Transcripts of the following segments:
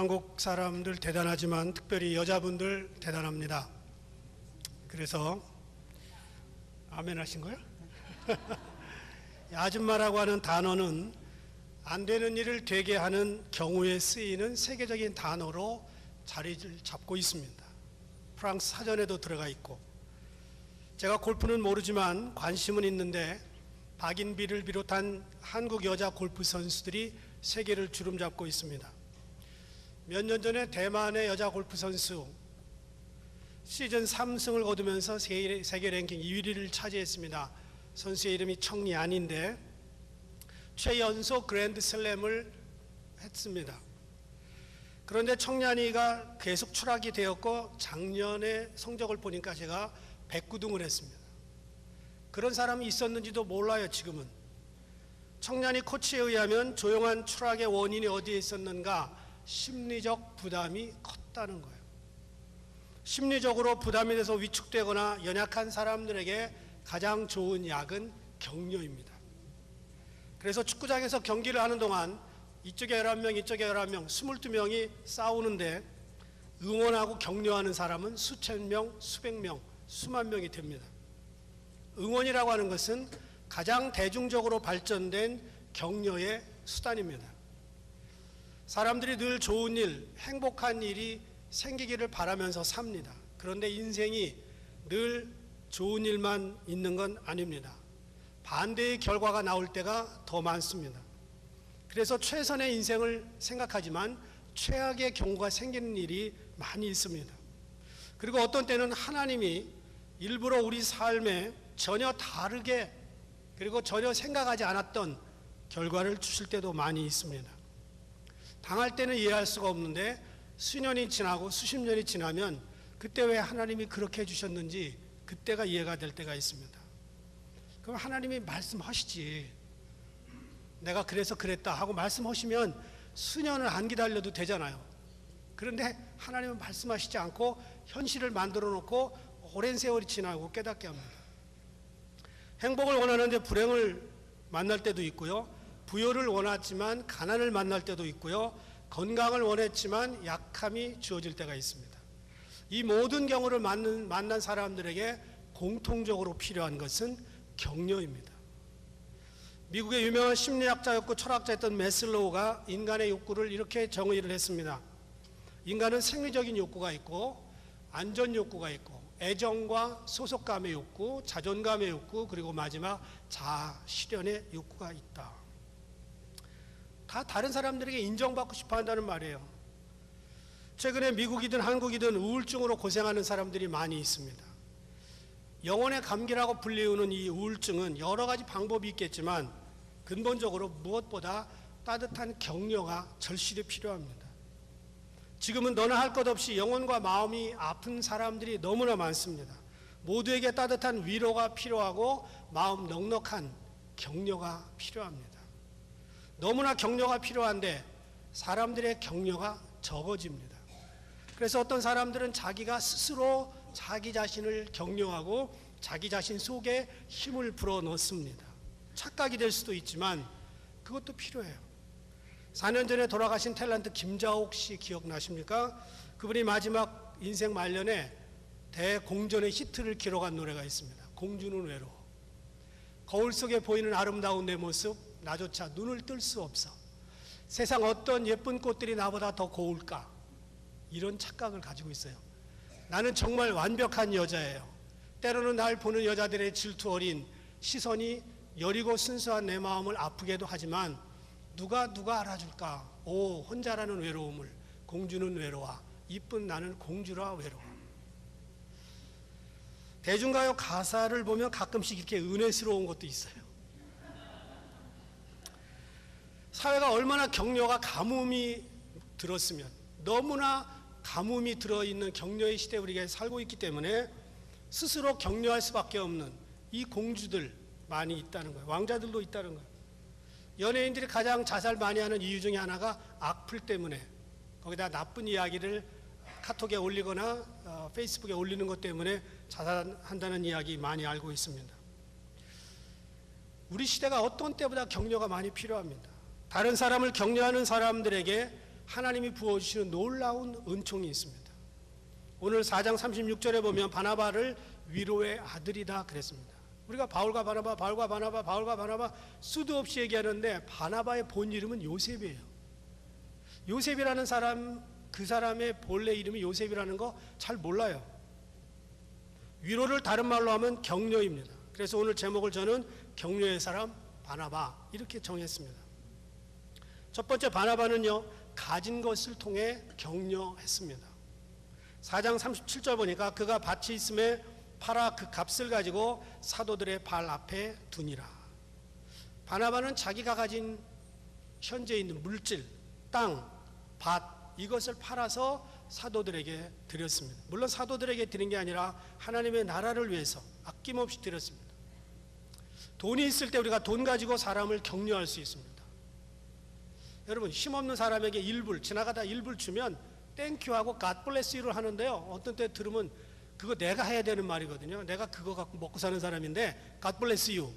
한국 사람들 대단하지만 특별히 여자분들 대단합니다. 그래서 아멘 하신 거예요? 아줌마라고 하는 단어는 안 되는 일을 되게 하는 경우에 쓰이는 세계적인 단어로 자리를 잡고 있습니다. 프랑스 사전에도 들어가 있고, 제가 골프는 모르지만 관심은 있는데 박인비를 비롯한 한국 여자 골프 선수들이 세계를 주름잡고 있습니다. 몇 년 전에 대만의 여자 골프 선수 시즌 3승을 거두면서 세계 랭킹 2위를 차지했습니다. 선수의 이름이 청리안인데 최연소 그랜드슬램을 했습니다. 그런데 청리안이가 계속 추락이 되었고 작년에 성적을 보니까 제가 109등을 했습니다. 그런 사람이 있었는지도 몰라요. 지금은 청리안이 코치에 의하면 조용한 추락의 원인이 어디에 있었는가, 심리적 부담이 컸다는 거예요. 심리적으로 부담이 돼서 위축되거나 연약한 사람들에게 가장 좋은 약은 격려입니다. 그래서 축구장에서 경기를 하는 동안 이쪽에 11명 이쪽에 11명 22명이 싸우는데 응원하고 격려하는 사람은 수천 명, 수백 명, 수만 명이 됩니다. 응원이라고 하는 것은 가장 대중적으로 발전된 격려의 수단입니다. 사람들이 늘 좋은 일, 행복한 일이 생기기를 바라면서 삽니다. 그런데 인생이 늘 좋은 일만 있는 건 아닙니다. 반대의 결과가 나올 때가 더 많습니다. 그래서 최선의 인생을 생각하지만 최악의 경우가 생기는 일이 많이 있습니다. 그리고 어떤 때는 하나님이 일부러 우리 삶에 전혀 다르게, 그리고 전혀 생각하지 않았던 결과를 주실 때도 많이 있습니다. 당할 때는 이해할 수가 없는데 수년이 지나고 수십 년이 지나면 그때 왜 하나님이 그렇게 해주셨는지 그때가 이해가 될 때가 있습니다. 그럼 하나님이 말씀하시지, 내가 그래서 그랬다 하고 말씀하시면 수년을 안 기다려도 되잖아요. 그런데 하나님은 말씀하시지 않고 현실을 만들어 놓고 오랜 세월이 지나고 깨닫게 합니다. 행복을 원하는데 불행을 만날 때도 있고요, 부여를 원했지만 가난을 만날 때도 있고요, 건강을 원했지만 약함이 주어질 때가 있습니다. 이 모든 경우를 만난 사람들에게 공통적으로 필요한 것은 격려입니다. 미국의 유명한 심리학자였고 철학자였던 매슬로우가 인간의 욕구를 이렇게 정의를 했습니다. 인간은 생리적인 욕구가 있고 안전 욕구가 있고 애정과 소속감의 욕구, 자존감의 욕구, 그리고 마지막 자아 실현의 욕구가 있다. 다 다른 사람들에게 인정받고 싶어 한다는 말이에요. 최근에 미국이든 한국이든 우울증으로 고생하는 사람들이 많이 있습니다. 영혼의 감기라고 불리우는 이 우울증은 여러 가지 방법이 있겠지만 근본적으로 무엇보다 따뜻한 격려가 절실히 필요합니다. 지금은 너나 할 것 없이 영혼과 마음이 아픈 사람들이 너무나 많습니다. 모두에게 따뜻한 위로가 필요하고 마음 넉넉한 격려가 필요합니다. 너무나 격려가 필요한데 사람들의 격려가 적어집니다. 그래서 어떤 사람들은 자기가 스스로 자기 자신을 격려하고 자기 자신 속에 힘을 불어넣습니다. 착각이 될 수도 있지만 그것도 필요해요. 4년 전에 돌아가신 탤런트 김자옥 씨 기억나십니까? 그분이 마지막 인생 말년에 대공전의 히트를 기록한 노래가 있습니다. 공주는 외로워. 거울 속에 보이는 아름다운 내 모습, 나조차 눈을 뜰 수 없어. 세상 어떤 예쁜 꽃들이 나보다 더 고울까? 이런 착각을 가지고 있어요. 나는 정말 완벽한 여자예요. 때로는 날 보는 여자들의 질투 어린 시선이 여리고 순수한 내 마음을 아프게도 하지만 누가 알아줄까? 오, 혼자라는 외로움을. 공주는 외로워. 이쁜 나는 공주라 외로워. 대중가요 가사를 보면 가끔씩 이렇게 은혜스러운 것도 있어요. 사회가 얼마나 격려가 가뭄이 들었으면, 너무나 가뭄이 들어있는 격려의 시대에 우리가 살고 있기 때문에 스스로 격려할 수밖에 없는 이 공주들 많이 있다는 거예요. 왕자들도 있다는 거예요. 연예인들이 가장 자살 많이 하는 이유 중에 하나가 악플 때문에, 거기다 나쁜 이야기를 카톡에 올리거나 페이스북에 올리는 것 때문에 자살한다는 이야기 많이 알고 있습니다. 우리 시대가 어떤 때보다 격려가 많이 필요합니다. 다른 사람을 격려하는 사람들에게 하나님이 부어주시는 놀라운 은총이 있습니다. 오늘 4장 36절에 보면 바나바를 위로의 아들이다 그랬습니다. 우리가 바울과 바나바 수도 없이 얘기하는데 바나바의 본 이름은 요셉이에요. 요셉이라는 사람, 그 사람의 본래 이름이 요셉이라는 거 잘 몰라요. 위로를 다른 말로 하면 격려입니다. 그래서 오늘 제목을 저는 격려의 사람 바나바 이렇게 정했습니다. 첫 번째 바나바는요, 가진 것을 통해 격려했습니다. 4장 37절 보니까 그가 밭이 있음에 팔아 그 값을 가지고 사도들의 발 앞에 두니라. 바나바는 자기가 가진 현재 있는 물질, 땅, 밭 이것을 팔아서 사도들에게 드렸습니다. 물론 사도들에게 드린 게 아니라 하나님의 나라를 위해서 아낌없이 드렸습니다. 돈이 있을 때 우리가 돈 가지고 사람을 격려할 수 있습니다. 여러분, 힘없는 사람에게 일불, 지나가다 일불 주면 땡큐하고 God bless you를 하는데요, 어떤 때 들으면 그거 내가 해야 되는 말이거든요. 내가 그거 갖고 먹고 사는 사람인데 God bless you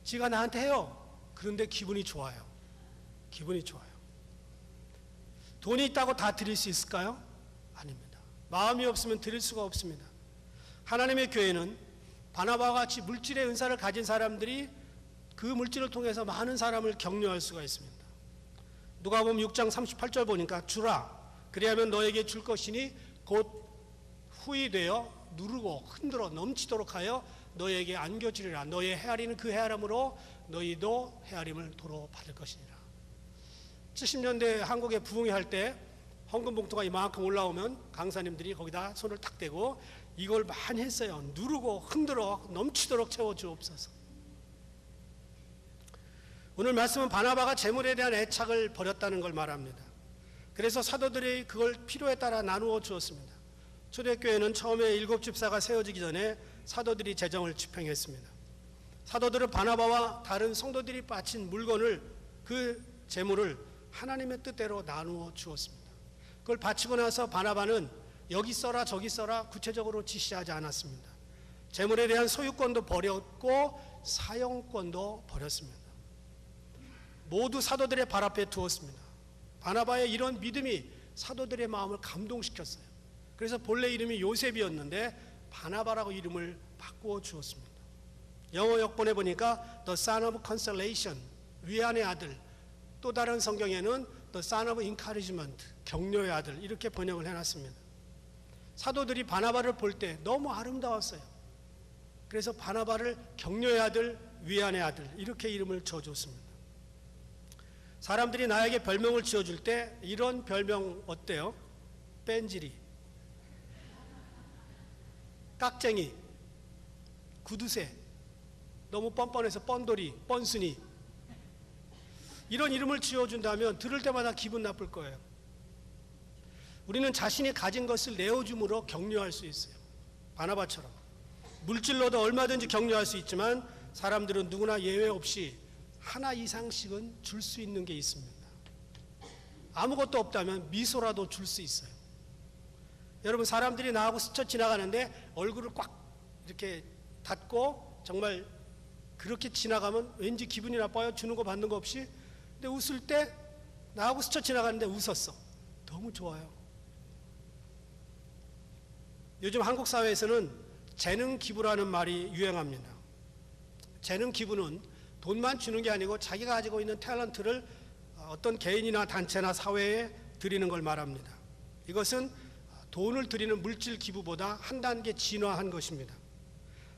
지가 나한테 해요. 그런데 기분이 좋아요. 기분이 좋아요. 돈이 있다고 다 드릴 수 있을까요? 아닙니다. 마음이 없으면 드릴 수가 없습니다. 하나님의 교회는 바나바와 같이 물질의 은사를 가진 사람들이 그 물질을 통해서 많은 사람을 격려할 수가 있습니다. 누가복음 6장 38절 보니까 주라 그리하면 너에게 줄 것이니 곧 후이 되어 누르고 흔들어 넘치도록 하여 너에게 안겨주리라. 너의 헤아리는 그 헤아림으로 너희도 헤아림을 도로 받을 것이니라. 70년대 한국에 부흥이 할 때 헌금 봉투가 이만큼 올라오면 강사님들이 거기다 손을 탁 대고 이걸 많이 했어요. 누르고 흔들어 넘치도록 채워주옵소서. 오늘 말씀은 바나바가 재물에 대한 애착을 버렸다는 걸 말합니다. 그래서 사도들이 그걸 필요에 따라 나누어 주었습니다. 초대교회는 처음에 7집사가 세워지기 전에 사도들이 재정을 집행했습니다. 사도들은 바나바와 다른 성도들이 바친 물건을, 그 재물을 하나님의 뜻대로 나누어 주었습니다. 그걸 바치고 나서 바나바는 여기 써라 저기 써라 구체적으로 지시하지 않았습니다. 재물에 대한 소유권도 버렸고 사용권도 버렸습니다. 모두 사도들의 발 앞에 두었습니다. 바나바의 이런 믿음이 사도들의 마음을 감동시켰어요. 그래서 본래 이름이 요셉이었는데 바나바라고 이름을 바꾸어 주었습니다. 영어 역본에 보니까 The Son of Consolation, 위안의 아들, 또 다른 성경에는 The Son of Encouragement, 격려의 아들 이렇게 번역을 해놨습니다. 사도들이 바나바를 볼 때 너무 아름다웠어요. 그래서 바나바를 격려의 아들, 위안의 아들 이렇게 이름을 지어줬습니다. 사람들이 나에게 별명을 지어줄 때 이런 별명 어때요? 뺀질이, 깍쟁이, 구두쇠, 너무 뻔뻔해서 뻔돌이, 뻔순이 이런 이름을 지어준다면 들을 때마다 기분 나쁠 거예요. 우리는 자신이 가진 것을 내어줌으로 격려할 수 있어요. 바나바처럼 물질로도 얼마든지 격려할 수 있지만 사람들은 누구나 예외 없이 하나 이상씩은 줄 수 있는 게 있습니다. 아무것도 없다면 미소라도 줄 수 있어요. 여러분, 사람들이 나하고 스쳐 지나가는데 얼굴을 꽉 이렇게 닫고 정말 그렇게 지나가면 왠지 기분이 나빠요. 주는 거 받는 거 없이. 근데 웃을 때 나하고 스쳐 지나가는데 웃었어. 너무 좋아요. 요즘 한국 사회에서는 재능 기부라는 말이 유행합니다. 재능 기부는 돈만 주는 게 아니고 자기가 가지고 있는 탤런트를 어떤 개인이나 단체나 사회에 드리는 걸 말합니다. 이것은 돈을 드리는 물질 기부보다 한 단계 진화한 것입니다.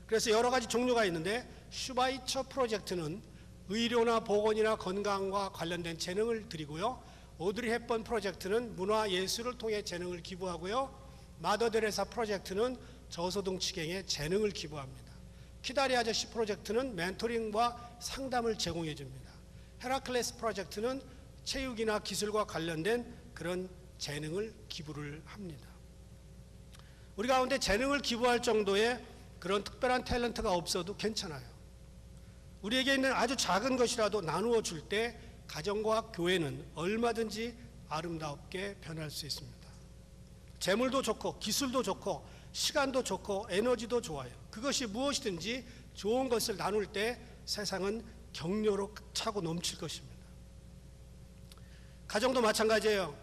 그래서 여러 가지 종류가 있는데 슈바이처 프로젝트는 의료나 보건이나 건강과 관련된 재능을 드리고요. 오드리 헵번 프로젝트는 문화 예술을 통해 재능을 기부하고요. 마더 데레사 프로젝트는 저소득층에게 재능을 기부합니다. 키다리 아저씨 프로젝트는 멘토링과 상담을 제공해 줍니다. 헤라클레스 프로젝트는 체육이나 기술과 관련된 그런 재능을 기부를 합니다. 우리 가운데 재능을 기부할 정도의 그런 특별한 탤런트가 없어도 괜찮아요. 우리에게 있는 아주 작은 것이라도 나누어 줄 때 가정과 교회는 얼마든지 아름답게 변할 수 있습니다. 재물도 좋고 기술도 좋고 시간도 좋고 에너지도 좋아요. 그것이 무엇이든지 좋은 것을 나눌 때 세상은 격려로 차고 넘칠 것입니다. 가정도 마찬가지예요.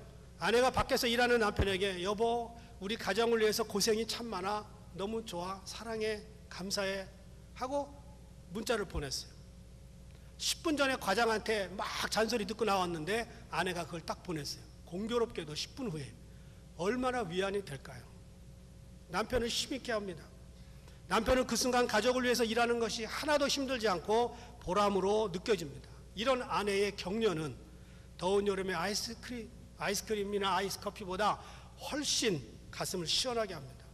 아내가 밖에서 일하는 남편에게 여보 우리 가정을 위해서 고생이 참 많아 너무 좋아 사랑해 감사해 하고 문자를 보냈어요. 10분 전에 과장한테 막 잔소리 듣고 나왔는데 아내가 그걸 딱 보냈어요. 공교롭게도 10분 후에. 얼마나 위안이 될까요? 남편을 힘있게 합니다. 남편은 그 순간 가족을 위해서 일하는 것이 하나도 힘들지 않고 보람으로 느껴집니다. 이런 아내의 격려는 더운 여름에 아이스크림이나 아이스커피보다 훨씬 가슴을 시원하게 합니다.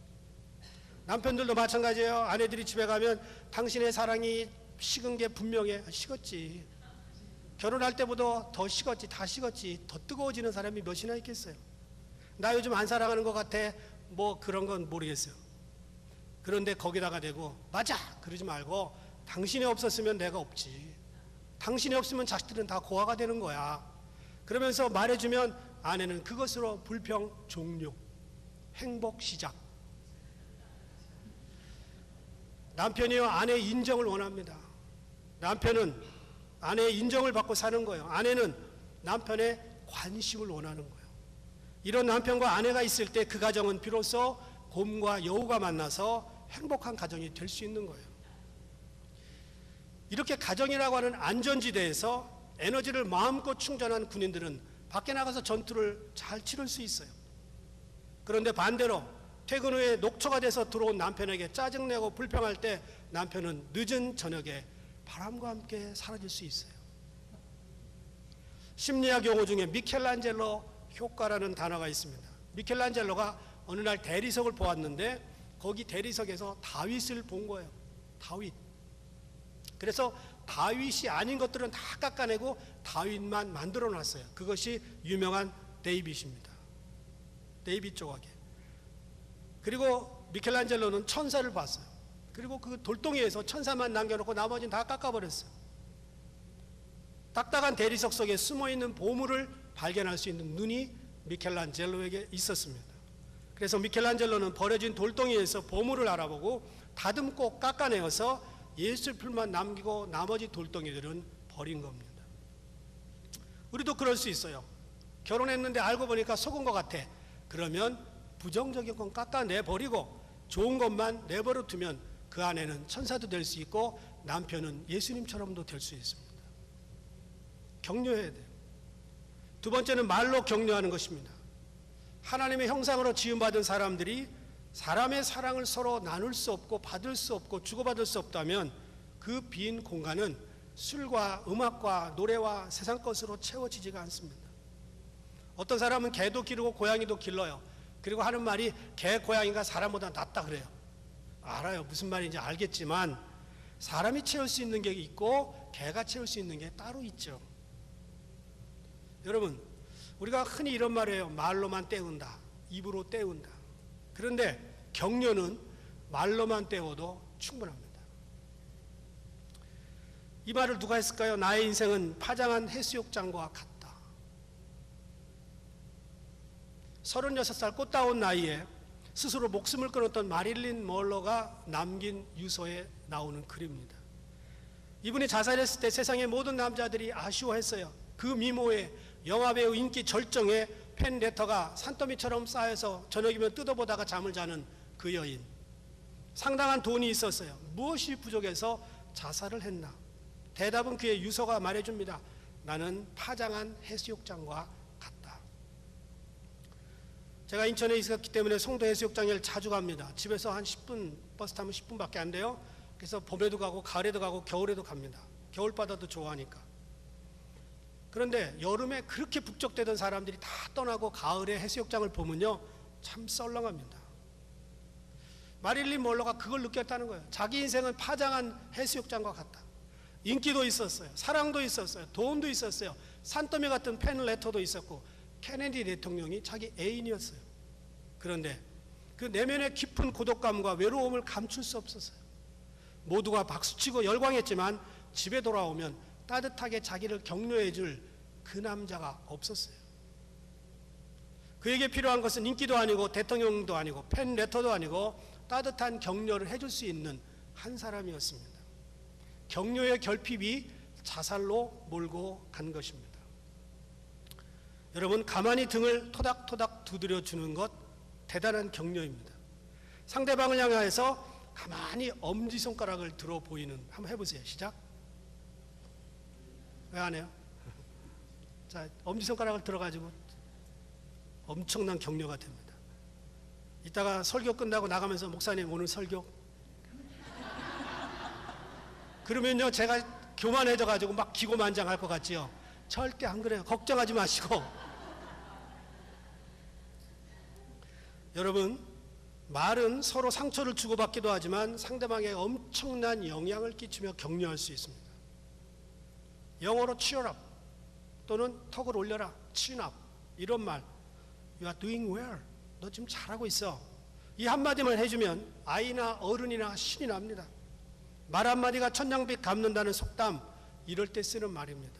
남편들도 마찬가지예요. 아내들이 집에 가면 당신의 사랑이 식은 게 분명해. 식었지. 결혼할 때보다 더 식었지. 다 식었지. 더 뜨거워지는 사람이 몇이나 있겠어요. 나 요즘 안 사랑하는 것 같아. 뭐 그런 건 모르겠어요. 그런데 거기다가 대고 맞아 그러지 말고 당신이 없었으면 내가 없지. 당신이 없으면 자식들은 다 고아가 되는 거야. 그러면서 말해주면 아내는 그것으로 불평 종료, 행복 시작. 남편이요 아내의 인정을 원합니다. 남편은 아내의 인정을 받고 사는 거예요. 아내는 남편의 관심을 원하는 거예요. 이런 남편과 아내가 있을 때 그 가정은 비로소 곰과 여우가 만나서 행복한 가정이 될 수 있는 거예요. 이렇게 가정이라고 하는 안전지대에서 에너지를 마음껏 충전한 군인들은 밖에 나가서 전투를 잘 치를 수 있어요. 그런데 반대로 퇴근 후에 녹초가 돼서 들어온 남편에게 짜증내고 불평할 때 남편은 늦은 저녁에 바람과 함께 사라질 수 있어요. 심리학 용어 중에 미켈란젤로 효과라는 단어가 있습니다. 미켈란젤로가 어느 날 대리석을 보았는데 거기 대리석에서 다윗을 본 거예요. 다윗. 그래서 다윗이 아닌 것들은 다 깎아내고 다윗만 만들어 놨어요. 그것이 유명한 데이빗입니다. 데이빗 조각에. 그리고 미켈란젤로는 천사를 봤어요. 그리고 그 돌덩이에서 천사만 남겨놓고 나머지는 다 깎아버렸어요. 딱딱한 대리석 속에 숨어있는 보물을 발견할 수 있는 눈이 미켈란젤로에게 있었습니다. 그래서 미켈란젤로는 버려진 돌덩이에서 보물을 알아보고 다듬고 깎아내어서 예술품만 남기고 나머지 돌덩이들은 버린 겁니다. 우리도 그럴 수 있어요. 결혼했는데 알고 보니까 속은 것 같아. 그러면 부정적인 건 깎아내버리고 좋은 것만 내버려 두면 그 안에는 천사도 될 수 있고 남편은 예수님처럼도 될 수 있습니다. 격려해야 돼요. 두 번째는 말로 격려하는 것입니다. 하나님의 형상으로 지음받은 사람들이 사람의 사랑을 서로 나눌 수 없고 받을 수 없고 주고받을 수 없다면 그 빈 공간은 술과 음악과 노래와 세상 것으로 채워지지가 않습니다. 어떤 사람은 개도 기르고 고양이도 길러요. 그리고 하는 말이 개 고양이가 사람보다 낫다 그래요. 알아요. 무슨 말인지 알겠지만 사람이 채울 수 있는 게 있고 개가 채울 수 있는 게 따로 있죠. 여러분 우리가 흔히 이런 말을 해요. 말로만 때운다. 입으로 때운다. 그런데 격려는 말로만 때워도 충분합니다. 이 말을 누가 했을까요? 나의 인생은 파장한 해수욕장과 같다. 36살 꽃다운 나이에 스스로 목숨을 끊었던 마릴린 먼로가 남긴 유서에 나오는 글입니다. 이분이 자살했을 때 세상의 모든 남자들이 아쉬워했어요. 그 미모에 영화배우 인기 절정에 팬레터가 산더미처럼 쌓여서 저녁이면 뜯어보다가 잠을 자는 그 여인. 상당한 돈이 있었어요. 무엇이 부족해서 자살을 했나? 대답은 그의 유서가 말해줍니다. 나는 파장한 해수욕장과 같다. 제가 인천에 있었기 때문에 송도 해수욕장에 자주 갑니다. 집에서 한 10분, 버스 타면 10분밖에 안 돼요. 그래서 봄에도 가고 가을에도 가고 겨울에도 갑니다. 겨울바다도 좋아하니까. 그런데 여름에 그렇게 북적대던 사람들이 다 떠나고 가을에 해수욕장을 보면요 참 썰렁합니다. 마릴린 먼로가 그걸 느꼈다는 거예요. 자기 인생은 파장한 해수욕장과 같다. 인기도 있었어요. 사랑도 있었어요. 돈도 있었어요. 산더미 같은 팬레터도 있었고 케네디 대통령이 자기 애인이었어요. 그런데 그 내면의 깊은 고독감과 외로움을 감출 수 없었어요. 모두가 박수치고 열광했지만 집에 돌아오면 따뜻하게 자기를 격려해 줄 그 남자가 없었어요. 그에게 필요한 것은 인기도 아니고 대통령도 아니고 팬레터도 아니고 따뜻한 격려를 해줄 수 있는 한 사람이었습니다. 격려의 결핍이 자살로 몰고 간 것입니다. 여러분, 가만히 등을 토닥토닥 두드려 주는 것 대단한 격려입니다. 상대방을 향해서 가만히 엄지손가락을 들어 보이는, 한번 해보세요. 시작. 왜 안 해요? 자, 엄지손가락을 들어가지고 엄청난 격려가 됩니다. 이따가 설교 끝나고 나가면서 목사님 오늘 설교? 그러면요, 제가 교만해져가지고 막 기고만장할 것 같지요? 절대 안 그래요. 걱정하지 마시고. 여러분, 말은 서로 상처를 주고받기도 하지만 상대방에게 엄청난 영향을 끼치며 격려할 수 있습니다. 영어로 cheer up 또는 턱을 올려라, chin up, 이런 말, you are doing well, 너 지금 잘하고 있어, 이 한마디만 해주면 아이나 어른이나 신이 납니다. 말 한마디가 천냥빚 갚는다는 속담, 이럴 때 쓰는 말입니다.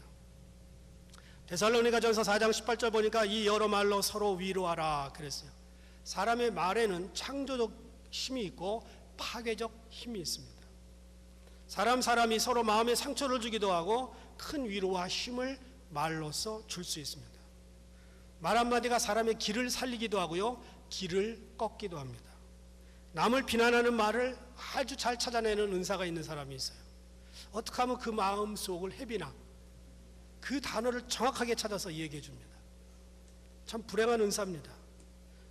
데살로니가전서 4장 18절 보니까 이 여러 말로 서로 위로하라 그랬어요. 사람의 말에는 창조적 힘이 있고 파괴적 힘이 있습니다. 사람이 서로 마음에 상처를 주기도 하고 큰 위로와 힘을 말로써 줄 수 있습니다. 말 한마디가 사람의 길을 살리기도 하고요, 길을 꺾기도 합니다. 남을 비난하는 말을 아주 잘 찾아내는 은사가 있는 사람이 있어요. 어떻게 하면 그 마음 속을 헤비나 그 단어를 정확하게 찾아서 얘기해 줍니다. 참 불행한 은사입니다.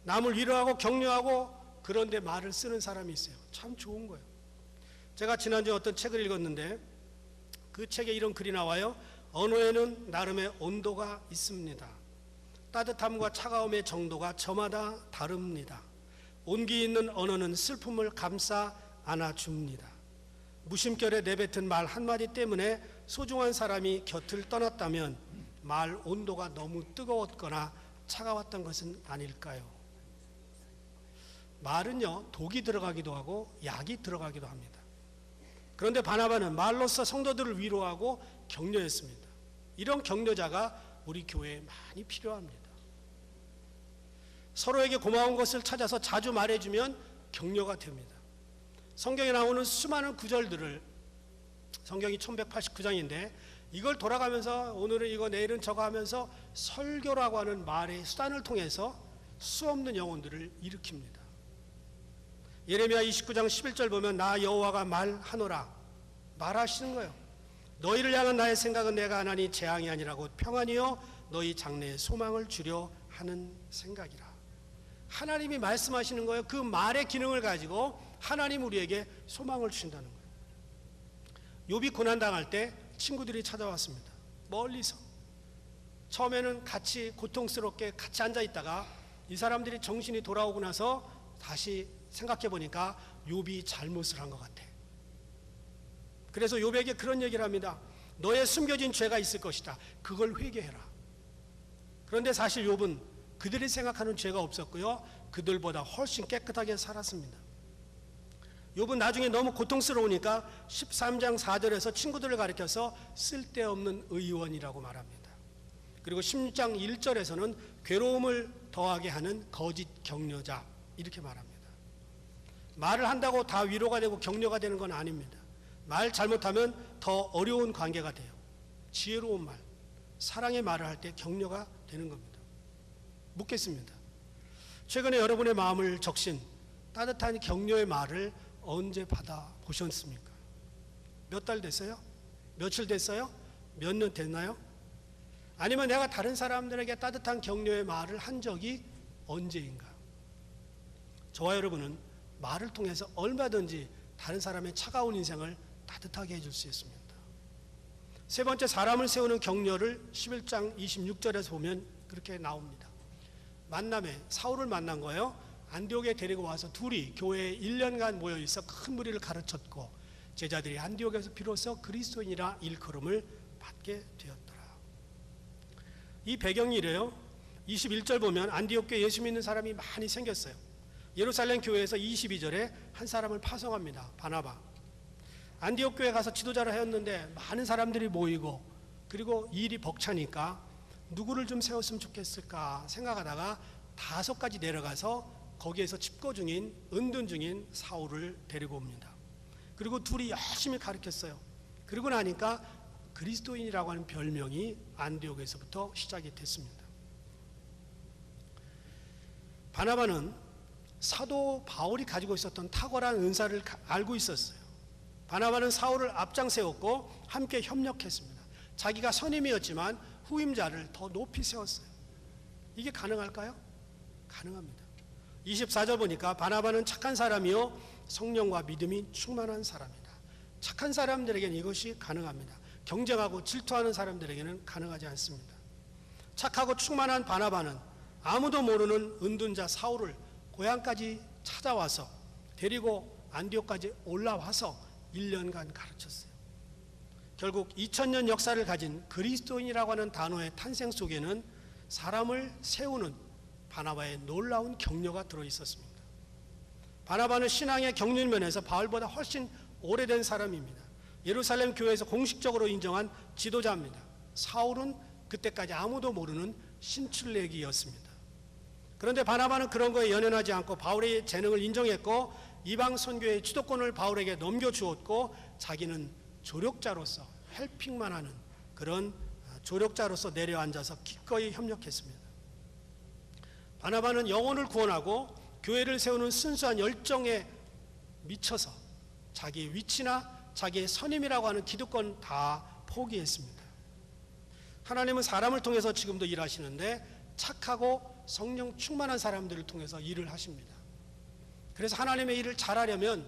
남을 위로하고 격려하고 그런데 말을 쓰는 사람이 있어요. 참 좋은 거예요. 제가 지난주에 어떤 책을 읽었는데 그 책에 이런 글이 나와요. 언어에는 나름의 온도가 있습니다. 따뜻함과 차가움의 정도가 저마다 다릅니다. 온기 있는 언어는 슬픔을 감싸 안아줍니다. 무심결에 내뱉은 말 한마디 때문에 소중한 사람이 곁을 떠났다면 말 온도가 너무 뜨거웠거나 차가웠던 것은 아닐까요? 말은요, 독이 들어가기도 하고 약이 들어가기도 합니다. 그런데 바나바는 말로써 성도들을 위로하고 격려했습니다. 이런 격려자가 우리 교회에 많이 필요합니다. 서로에게 고마운 것을 찾아서 자주 말해주면 격려가 됩니다. 성경에 나오는 수많은 구절들을, 성경이 1189장인데 이걸 돌아가면서 오늘은 이거 내일은 저거 하면서 설교라고 하는 말의 수단을 통해서 수없는 영혼들을 일으킵니다. 예레미야 29장 11절 보면 나 여호와가 말하노라, 말하시는 거예요. 너희를 향한 나의 생각은 내가 하나니 재앙이 아니라고 평안이요 너희 장래에 소망을 주려 하는 생각이라. 하나님이 말씀하시는 거예요. 그 말의 기능을 가지고 하나님 우리에게 소망을 주신다는 거예요. 욥이 고난당할 때 친구들이 찾아왔습니다. 멀리서. 처음에는 같이 고통스럽게 같이 앉아 있다가 이 사람들이 정신이 돌아오고 나서 다시 생각해 보니까 욥이 잘못을 한 것 같아. 그래서 욥에게 그런 얘기를 합니다. 너의 숨겨진 죄가 있을 것이다. 그걸 회개해라. 그런데 사실 욥은 그들이 생각하는 죄가 없었고요, 그들보다 훨씬 깨끗하게 살았습니다. 욥은 나중에 너무 고통스러우니까 13장 4절에서 친구들을 가리켜서 쓸데없는 의원이라고 말합니다. 그리고 16장 1절에서는 괴로움을 더하게 하는 거짓 격려자, 이렇게 말합니다. 말을 한다고 다 위로가 되고 격려가 되는 건 아닙니다. 말 잘못하면 더 어려운 관계가 돼요. 지혜로운 말, 사랑의 말을 할 때 격려가 되는 겁니다. 묻겠습니다. 최근에 여러분의 마음을 적신 따뜻한 격려의 말을 언제 받아보셨습니까? 몇 달 됐어요? 며칠 됐어요? 몇 년 됐나요? 아니면 내가 다른 사람들에게 따뜻한 격려의 말을 한 적이 언제인가? 저와 여러분은 말을 통해서 얼마든지 다른 사람의 차가운 인생을 따뜻하게 해줄 수 있습니다. 세 번째, 사람을 세우는 격려를 11장 26절에서 보면 그렇게 나옵니다. 만남에 사울을 만난 거예요. 안디옥에 데리고 와서 둘이 교회에 1년간 모여 있어 큰 무리를 가르쳤고 제자들이 안디옥에서 비로소 그리스도인이라 일컬음을 받게 되었더라. 이 배경이 이래요. 21절 보면 안디옥 교회에 예수 믿는 사람이 많이 생겼어요. 예루살렘 교회에서 22절에 한 사람을 파송합니다. 바나바. 안디옥 교회 가서 지도자를 하였는데 많은 사람들이 모이고 그리고 일이 벅차니까 누구를 좀 세웠으면 좋겠을까 생각하다가 5가지 내려가서 거기에서 집거 중인, 은둔 중인 사울을 데리고 옵니다. 그리고 둘이 열심히 가르쳤어요. 그러고 나니까 그리스도인이라고 하는 별명이 안디옥에서부터 시작이 됐습니다. 바나바는 사도 바울이 가지고 있었던 탁월한 은사를 알고 있었어요. 바나바는 사울을 앞장 세웠고 함께 협력했습니다. 자기가 선임이었지만 후임자를 더 높이 세웠어요. 이게 가능할까요? 가능합니다. 24절 보니까 바나바는 착한 사람이요 성령과 믿음이 충만한 사람이다. 착한 사람들에게는 이것이 가능합니다. 경쟁하고 질투하는 사람들에게는 가능하지 않습니다. 착하고 충만한 바나바는 아무도 모르는 은둔자 사울을 고향까지 찾아와서 데리고 안디옥까지 올라와서 1년간 가르쳤어요. 결국 2000년 역사를 가진 그리스도인이라고 하는 단어의 탄생 속에는 사람을 세우는 바나바의 놀라운 격려가 들어있었습니다. 바나바는 신앙의 경륜 면에서 바울보다 훨씬 오래된 사람입니다. 예루살렘 교회에서 공식적으로 인정한 지도자입니다. 사울은 그때까지 아무도 모르는 신출내기였습니다. 그런데 바나바는 그런 거에 연연하지 않고 바울의 재능을 인정했고 이방 선교의 주도권을 바울에게 넘겨주었고 자기는 조력자로서 헬핑만 하는 그런 조력자로서 내려앉아서 기꺼이 협력했습니다. 바나바는 영혼을 구원하고 교회를 세우는 순수한 열정에 미쳐서 자기 위치나 자기의 선임이라고 하는 기득권 다 포기했습니다. 하나님은 사람을 통해서 지금도 일하시는데 착하고 성령 충만한 사람들을 통해서 일을 하십니다. 그래서 하나님의 일을 잘하려면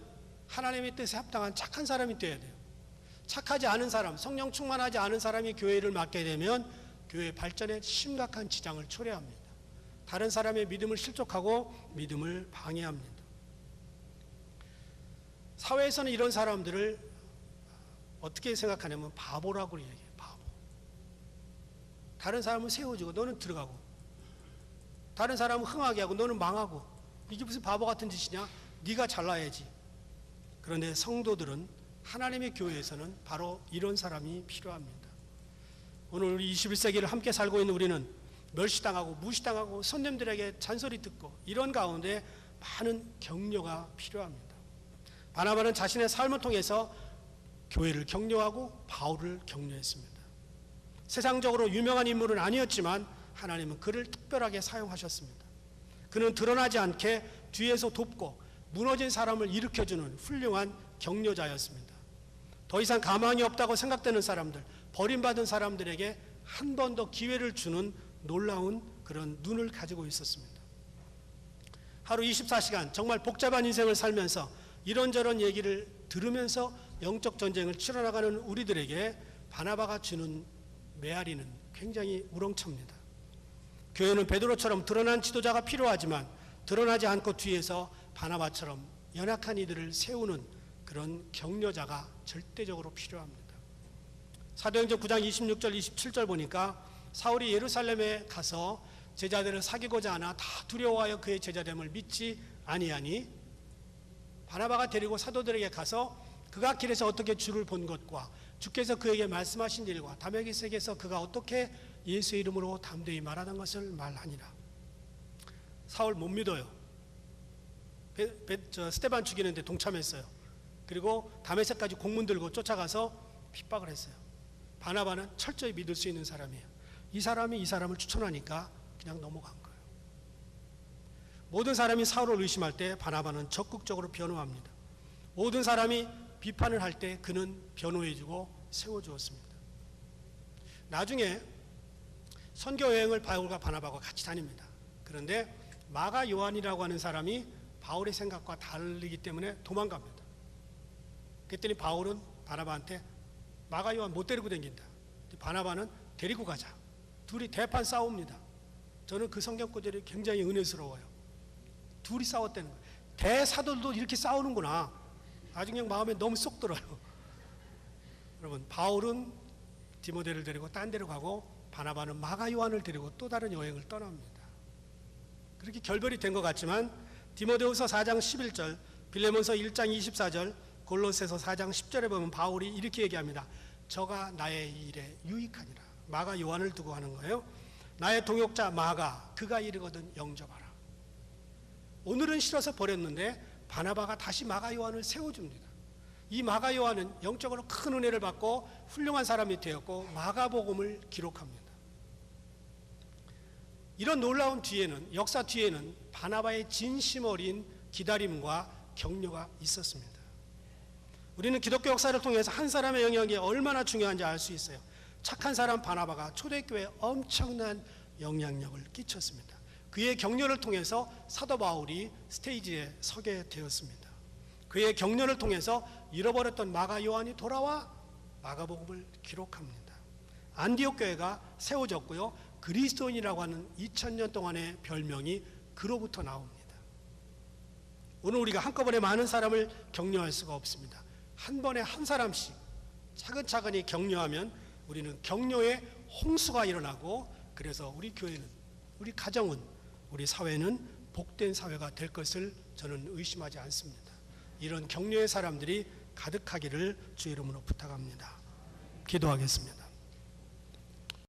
하나님의 뜻에 합당한 착한 사람이 되어야 돼요. 착하지 않은 사람, 성령 충만하지 않은 사람이 교회를 맡게 되면 교회 발전에 심각한 지장을 초래합니다. 다른 사람의 믿음을 실족하고 믿음을 방해합니다. 사회에서는 이런 사람들을 어떻게 생각하냐면 바보라고 얘기해요. 바보. 다른 사람은 세워주고 너는 들어가고, 다른 사람은 흥하게 하고 너는 망하고, 이게 무슨 바보 같은 짓이냐? 네가 잘나야지. 그런데 성도들은 하나님의 교회에서는 바로 이런 사람이 필요합니다. 오늘 우리 21세기를 함께 살고 있는 우리는 멸시당하고 무시당하고 손님들에게 잔소리 듣고 이런 가운데 많은 격려가 필요합니다. 바나바는 자신의 삶을 통해서 교회를 격려하고 바울을 격려했습니다. 세상적으로 유명한 인물은 아니었지만 하나님은 그를 특별하게 사용하셨습니다. 그는 드러나지 않게 뒤에서 돕고 무너진 사람을 일으켜주는 훌륭한 격려자였습니다. 더 이상 가망이 없다고 생각되는 사람들, 버림받은 사람들에게 한 번 더 기회를 주는 놀라운 그런 눈을 가지고 있었습니다. 하루 24시간 정말 복잡한 인생을 살면서 이런저런 얘기를 들으면서 영적 전쟁을 치러나가는 우리들에게 바나바가 주는 메아리는 굉장히 우렁찹니다. 교회는 베드로처럼 드러난 지도자가 필요하지만 드러나지 않고 뒤에서 바나바처럼 연약한 이들을 세우는 그런 격려자가 절대적으로 필요합니다. 사도행전 9장 26절 27절 보니까 사울이 예루살렘에 가서 제자들을 사귀고자 하나 다 두려워하여 그의 제자됨을 믿지 아니하니 바나바가 데리고 사도들에게 가서 그가 길에서 어떻게 주를 본 것과 주께서 그에게 말씀하신 일과 다메섹에서 그가 어떻게 예수의 이름으로 담대히 말하던 것을 말하니라. 사울 못 믿어요. 스데반 죽이는데 동참했어요. 그리고 다메섹까지 공문 들고 쫓아가서 핍박을 했어요. 바나바는 철저히 믿을 수 있는 사람이에요. 이 사람이 이 사람을 추천하니까 그냥 넘어간 거예요. 모든 사람이 사울을 의심할 때 바나바는 적극적으로 변호합니다. 모든 사람이 비판을 할 때 그는 변호해주고 세워주었습니다. 나중에 선교 여행을 바울과 바나바가 같이 다닙니다. 그런데 마가 요한이라고 하는 사람이 바울의 생각과 다르기 때문에 도망갑니다. 그랬더니 바울은 바나바한테 마가 요한 못 데리고 다닌다. 바나바는 데리고 가자. 둘이 대판 싸웁니다. 저는 그 성경 구절이 굉장히 은혜스러워요. 둘이 싸웠다는 거예요. 대사도들도 이렇게 싸우는구나. 아주 그냥 마음에 너무 쏙 들어요. 여러분, 바울은 디모데를 데리고 딴 데로 가고 바나바는 마가 요한을 데리고 또 다른 여행을 떠납니다. 그렇게 결별이 된 것 같지만 디모데후서 4장 11절, 빌레몬서 1장 24절, 골로새서 4장 10절에 보면 바울이 이렇게 얘기합니다. 저가 나의 일에 유익하니라. 마가 요한을 두고 하는 거예요. 나의 동역자 마가 그가 이르거든 영접하라. 오늘은 싫어서 버렸는데 바나바가 다시 마가 요한을 세워줍니다. 이 마가 요한은 영적으로 큰 은혜를 받고 훌륭한 사람이 되었고 마가복음을 기록합니다. 이런 놀라운 뒤에는, 역사 뒤에는 바나바의 진심 어린 기다림과 격려가 있었습니다. 우리는 기독교 역사를 통해서 한 사람의 영향이 얼마나 중요한지 알 수 있어요. 착한 사람 바나바가 초대교회에 엄청난 영향력을 끼쳤습니다. 그의 격려를 통해서 사도 바울이 스테이지에 서게 되었습니다. 그의 격려를 통해서 잃어버렸던 마가 요한이 돌아와 마가복음을 기록합니다. 안디옥 교회가 세워졌고요. 그리스도인이라고 하는 2000년 동안의 별명이 그로부터 나옵니다. 오늘 우리가 한꺼번에 많은 사람을 격려할 수가 없습니다. 한 번에 한 사람씩 차근차근히 격려하면 우리는 격려의 홍수가 일어나고, 그래서 우리 교회는, 우리 가정은, 우리 사회는 복된 사회가 될 것을 저는 의심하지 않습니다. 이런 격려의 사람들이 가득하기를 주의 이름으로 부탁합니다. 기도하겠습니다.